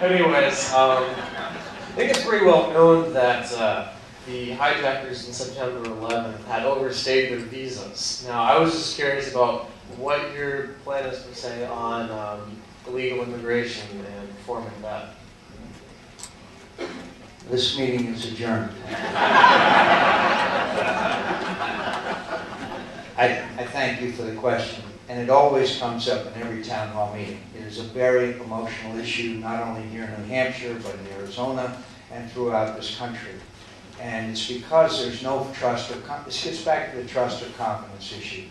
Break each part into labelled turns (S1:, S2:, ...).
S1: Anyways, I think it's pretty well known that the hijackers in September 11th had overstayed their visas. Now, I was just curious about what your plan is to say on illegal immigration and reforming that.
S2: This meeting is adjourned. I thank you for the question, and it always comes up in every town hall meeting. It is a very emotional issue, not only here in New Hampshire, but in Arizona and throughout this country. And it's because there's no trust or this gets back to the trust or confidence issue.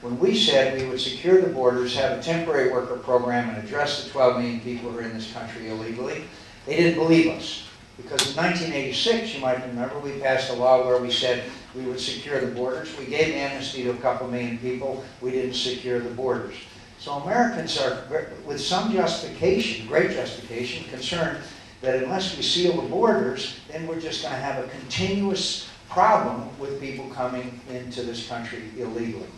S2: When we said we would secure the borders, have a temporary worker program, and address the 12 million people who are in this country illegally, they didn't believe us. Because in 1986, you might remember, we passed a law where we said we would secure the borders. We gave amnesty to a couple million people. We didn't secure the borders. So Americans are, with some justification, great justification, concerned that unless we seal the borders, then we're just going to have a continuous problem with people coming into this country illegally.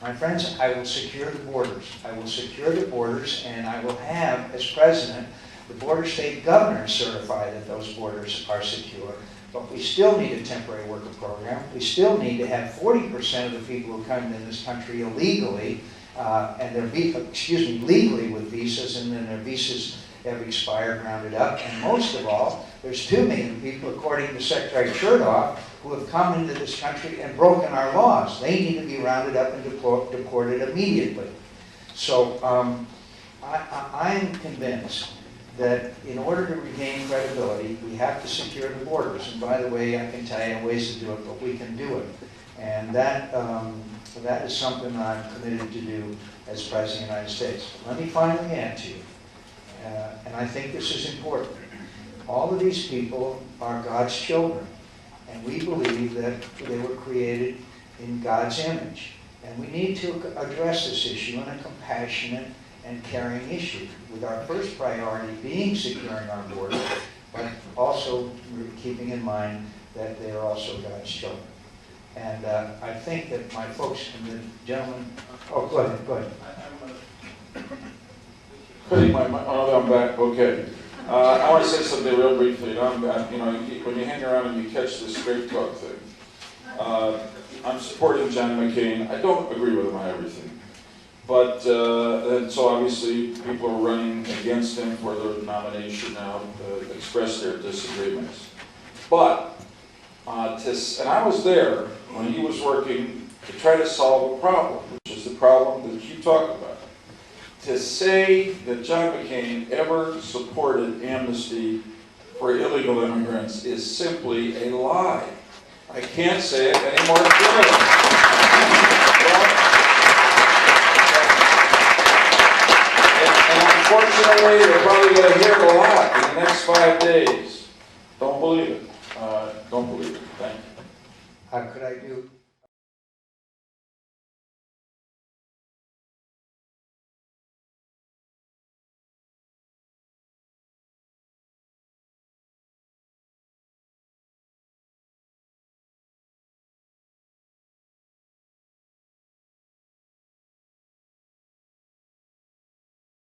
S2: My friends, I will secure the borders. I will secure the borders, and I will have, as president, the border state governors certify that those borders are secure. But we still need a temporary worker program. We still need to have 40% of the people who come into this country illegally, and they're legally with visas, and then their visas have expired, rounded up. And most of all, there's 2 million people, according to Secretary Chertoff, who have come into this country and broken our laws. They need to be rounded up and deported immediately. So I'm convinced that in order to regain credibility, we have to secure the borders. And by the way, I can tell you ways to do it, but we can do it. And that is something that I'm committed to do as President of the United States. Let me finally add to you, and I think this is important. All of these people are God's children, and we believe that they were created in God's image. And we need to address this issue in a compassionate and caring issue, with our first priority being securing our border, but also keeping in mind that they are also God's children. And I think that my folks and the gentleman, oh, go ahead.
S3: I'm back. Okay. I want to say something real briefly. When you hang around and you catch this straight talk thing, I'm supporting John McCain. I don't agree with him on everything. But, and so obviously people are running against him for the nomination now to express their disagreements. But, and I was there when he was working to try to solve a problem, which is the problem that you talk about. To say that John McCain ever supported amnesty for illegal immigrants is simply a lie. I can't say it any more clearly. Unfortunately, you're probably going to hear it a lot in the next 5 days. Don't believe it. Don't believe it. Thank you.
S2: Could I do